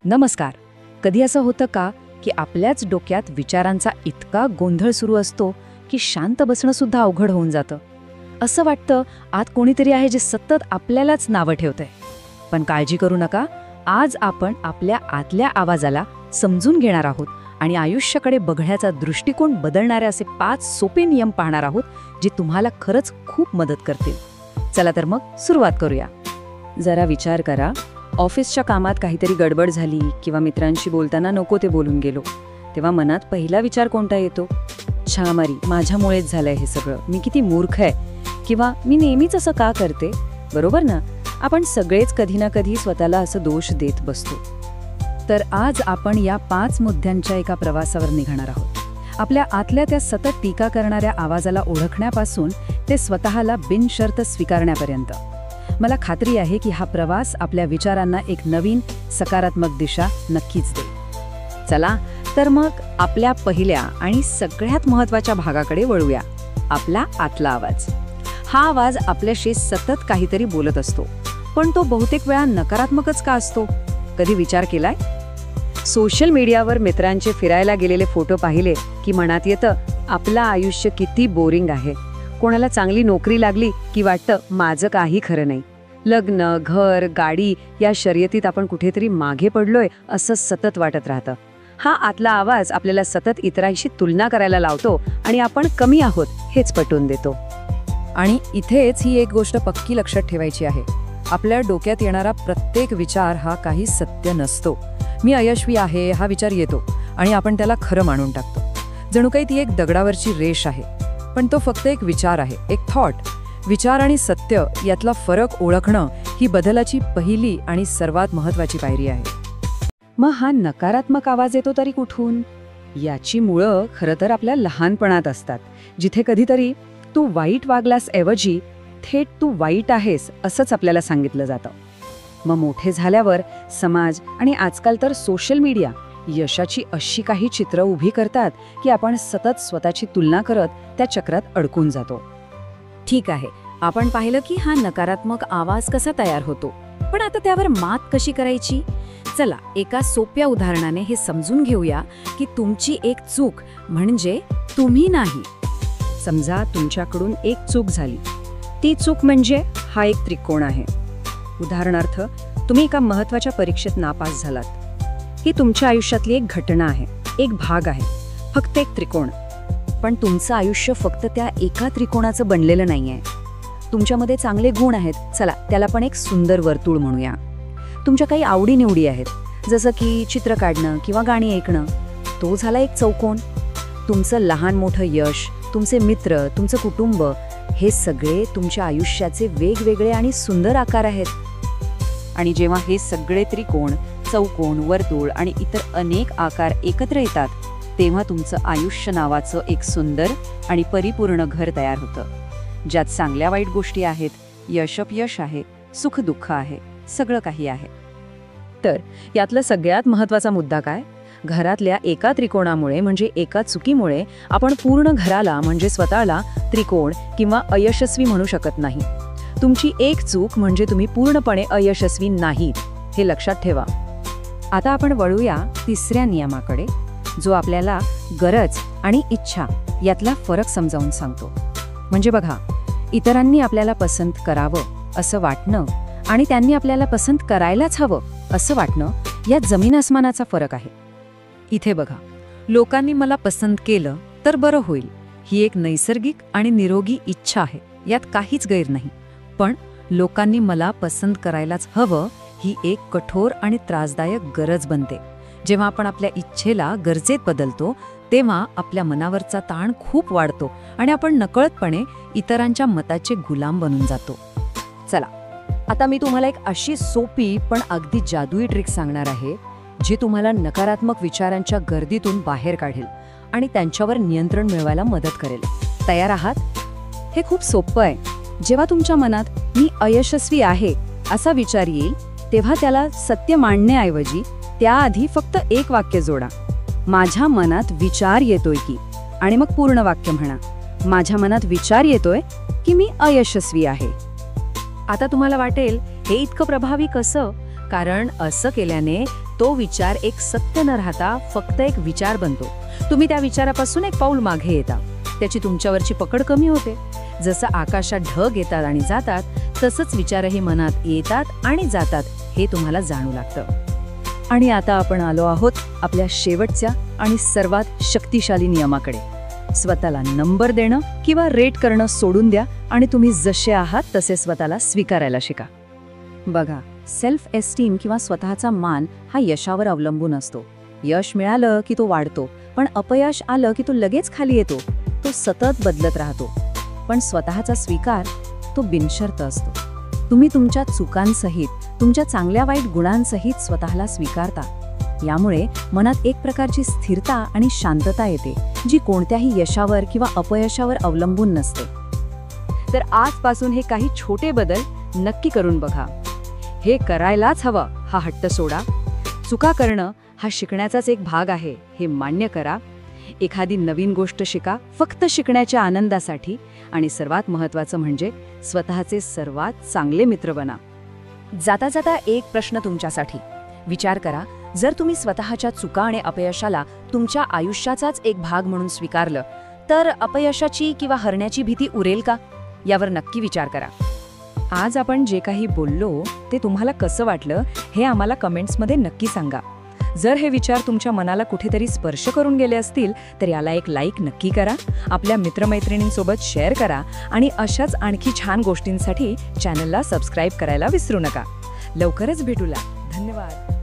नमस्कार. कधी असं होतं का की आपल्याच डोक्यात विचारांचा इतका गोंधळ सुरू असतो की शांत बसणं सुद्धा अवघड होऊन जातं. असं वाटतं आत कोणीतरी आहे जे सतत आपल्यालाच नावं ठेवतंय. पण काळजी करू नका, आज आपण आपल्या आतल्या आवाजाला समजून घेणार आहोत आणि आयुष्याकडे बघण्याचा दृष्टिकोन बदलणारे असे 5 सोपे नियम पाहणार आहोत जे तुम्हाला खरंच खूप मदत करतील. चला तर मग सुरुवात करूया. जरा विचार करा, ऑफिसच्या कामात काहीतरी गडबड झाली किंवा मित्रांशी बोलताना नको ते बोलून गेलो, तेव्हा मनात पहिला विचार कोणता येतो? छामारी, माझ्यामुळेच झालंय हे सगळं, मी किती मूर्ख आहे, किंवा मी नेहमीच असं का करते. बरोबर ना? आपण सगळेच कधी ना कधी स्वतःला असं दोष देत बसतो. तर आज आपण या 5 मुद्द्यांच्या एका प्रवासावर निघणार आहोत. आपल्या आतल्या त्या सतत टीका करणाऱ्या आवाजाला ओळखण्यापासून ते स्वतःला बिनशर्त स्वीकारण्यापर्यंत. मला खात्री आहे की हा प्रवास आपल्या विचारांना एक नवीन सकारात्मक दिशा नक्कीच देईल. चला तर मग आपल्या पहिल्या आणि सगळ्यात महत्त्वाच्या भागाकडे वळूया, आपला आतला आवाज. हा आवाज आपल्याशी सतत काहीतरी बोलत असतो, पण तो बहुतेक वेळा नकारात्मकच का असतो? कधी विचार केलाय? सोशल मीडियावर मित्रांचे फिरायला गेलेले फोटो पाहिले की मनात येतं, आपलं आयुष्य किती बोरिंग आहे. कोणाला चांगली नोकरी लागली की वाटतं माझं काही खरं नाही. लग्न, घर, गाडी या शर्यतीत आपण कुठेतरी मागे पडलोय असं सतत वाटत राहतं. हा आतला आवाज आपल्याला सतत इतरांशी तुलना करायला लावतो आणि आपण कमी आहोत हेच पटवून देतो. आणि इथेच ही एक गोष्ट पक्की लक्षात ठेवायची आहे, आपल्या डोक्यात येणारा प्रत्येक विचार हा काही सत्य नसतो. मी अयशस्वी आहे हा विचार येतो आणि आपण त्याला खरं मानून टाकतो, जणू काही ती एक दगडावरची रेष आहे. पण तो फक्त एक विचार आहे, एक थॉट. विचार आणि सत्य यातला फरक ओळखणं ही बदलाची पहिली आणि सर्वात महत्त्वाची पायरी आहे. मग हा नकारात्मक आवाज येतो तरी कुठून? याची मुळं खरं तर आपल्या लहानपणात असतात, जिथे कधीतरी तू वाईट वागलास ऐवजी थेट तू वाईट आहेस असंच आपल्याला सांगितलं जातं. मग मोठे झाल्यावर समाज आणि आजकाल तर सोशल मीडिया यशाची अशी काही चित्र उभी करतात की आपण सतत स्वतःची तुलना करत त्या चक्रात अडकून जातो. ठीक आहे, आपण पाहिलं की हा नकारात्मक आवाज कसा तयार होतो, पण आता त्यावर मात कशी करायची? चला एका सोप्या उदाहरणाने हे समजून घेऊया की तुमची एक चूक म्हणजे तुम्ही नाही. समजा तुमच्याकडून एक चूक झाली. ती चूक म्हणजे हा एक त्रिकोण आहे. उदाहरणार्थ, तुम्ही एका महत्त्वाच्या परीक्षेत नापास झालात. ही तुमच्या आयुष्यातली एक घटना आहे, एक भाग आहे, फक्त एक त्रिकोण. पण तुमचं आयुष्य फक्त त्या एका त्रिकोणाचं बनलेलं नाहीये. तुमच्यामध्ये चांगले गुण आहेत, चला त्याला पण एक सुंदर वर्तुळ म्हणूया. तुमच्या काही आवडीनिवडी आहेत, जसं की चित्र काढणं किंवा गाणी ऐकणं, तो झाला एक चौकोन. तुमचं लहान मोठं यश, तुमचे मित्र, तुमचं कुटुंब, हे सगळे तुमच्या आयुष्याचे वेगवेगळे आणि सुंदर आकार आहेत. आणि जेव्हा हे सगळे त्रिकोण, चौकोन, वर्तुळ आणि इतर अनेक आकार एकत्र येतात, तेव्हा तुमचं आयुष्य नावाचं एक सुंदर आणि परिपूर्ण घर तयार होतं, ज्यात चांगल्या वाईट गोष्टी आहेत, यश आहे, सुख दुःख आहे, सगळं काही आहे. तर यातला सगळ्यात महत्त्वाचा मुद्दा काय? घरातल्या एका त्रिकोणामुळे म्हणजे एका चुकीमुळे आपण पूर्ण घराला म्हणजे स्वतःला त्रिकोण किंवा अयशस्वी म्हणू शकत नाही. तुमची एक चूक म्हणजे तुम्ही पूर्णपणे अयशस्वी नाहीत, हे लक्षात ठेवा. आता आपण वळूया तिसऱ्या नियमाकडे, जो आपल्याला गरज आणि इच्छा यातला फरक समजावून सांगतो. म्हणजे बघा, इतरांनी आपल्याला पसंत करावं असं वाटणं आणि त्यांनी आपल्याला पसंत करायलाच हवं असं वाटणं, यात जमीन आसमानाचा फरक आहे. इथे बघा, लोकांनी मला पसंत केलं तर बरं होईल, ही एक नैसर्गिक आणि निरोगी इच्छा आहे, यात काहीच गैर नाही. पण लोकांनी मला पसंत करायलाच हवं ही एक कठोर आणि त्रासदायक गरज बनते. जेव्हा आपण आपल्या इच्छेला गरजेत बदलतो, तेव्हा आपल्या मनावरचा ताण खूप वाढतो आणि आपण नकळतपणे इतरांच्या मताचे गुलाम बनून जातो. चला आता मी तुम्हाला एक अशी सोपी पण अगदी जादुई ट्रिक सांगणार आहे, जी तुम्हाला नकारात्मक विचारांच्या गर्दीतून बाहेर काढेल आणि त्यांच्यावर नियंत्रण मिळवायला मदत करेल. तयार आहात? हे खूप सोपं आहे. जेव्हा तुमच्या मनात मी अयशस्वी आहे असा विचार येईल, तेव्हा त्याला सत्य मांडण्याऐवजी त्याआधी फक्त एक वाक्य जोडा, माझ्या मनात विचार येतोय की, आणि मग पूर्ण वाक्य म्हणा, माझ्या मनात विचार येतोय की मी अयशस्वी आहे. आता तुम्हाला वाटेल हे इतकं प्रभावी कसं? कारण असं केल्याने तो विचार एक सत्य न राहता फक्त एक विचार बनतो. तुम्ही त्या विचारापासून एक पाऊल मागे येता. त्याची तुमच्यावरची पकड कमी होते. जसं आकाशात ढग येतात आणि जातात, तसंच विचारही मनात येतात आणि जातात हे तुम्हाला जाणू लागतं. आणि आता आपण आलो आहोत आपल्या शेवटच्या आणि सर्वात शक्तिशाली नियमाकडे. स्वतःला नंबर देणं किंवा रेट करणं सोडून द्या आणि तुम्ही जसे आहात तसे स्वतःला स्वीकारायला शिका. बघा, सेल्फ एस्टीम किंवा स्वतःचा मान हा यशावर अवलंबून असतो. यश मिळालं की तो वाढतो, पण अपयश आलं की तो लगेच खाली येतो. तो सतत बदलत राहतो. पण स्वतःचा स्वीकार तो बिनशर्त असतो. तुम्ही तुमच्या चुकांसहित, तुमच्या चांगल्या वाईट गुणांसहित स्वतःला स्वीकारता. यामुळे मनात एक प्रकारची स्थिरता आणि शांतता येते, जी कोणत्याही यशावर किंवा अपयशावर अवलंबून नसते. तर आजपासून हे काही छोटे बदल नक्की करून बघा. हे करायलाच हवं हा हट्ट सोडा. चुका करणं हा शिकण्याचाच एक भाग आहे हे मान्य करा. एखादी नवीन गोष्ट शिका फक्त शिकण्याच्या आनंदासाठी. आणि सर्वात महत्त्वाचं म्हणजे स्वतःचे सर्वात चांगले मित्र बना. जाता जाता एक प्रश्न तुमच्यासाठी. विचार करा, जर तुम्ही स्वतःच्या चुका आणि अपयशाला तुमच्या आयुष्याचाच एक भाग म्हणून स्वीकारलं, तर अपयशाची किंवा हरण्याची भीती उरेल का? यावर नक्की विचार करा. आज आपण जे काही बोललो ते तुम्हाला कसं वाटलं हे आम्हाला कमेंट्समध्ये नक्की सांगा. जर हे विचार तुमच्या मनाला कुठेतरी स्पर्श करून गेले असतील तर याला एक लाईक नक्की करा. आपल्या मित्रमैत्रिणींसोबत शेअर करा आणि अशाच आणखी छान गोष्टींसाठी चॅनलला सबस्क्राईब करायला विसरू नका. लवकरच भेटूला. धन्यवाद.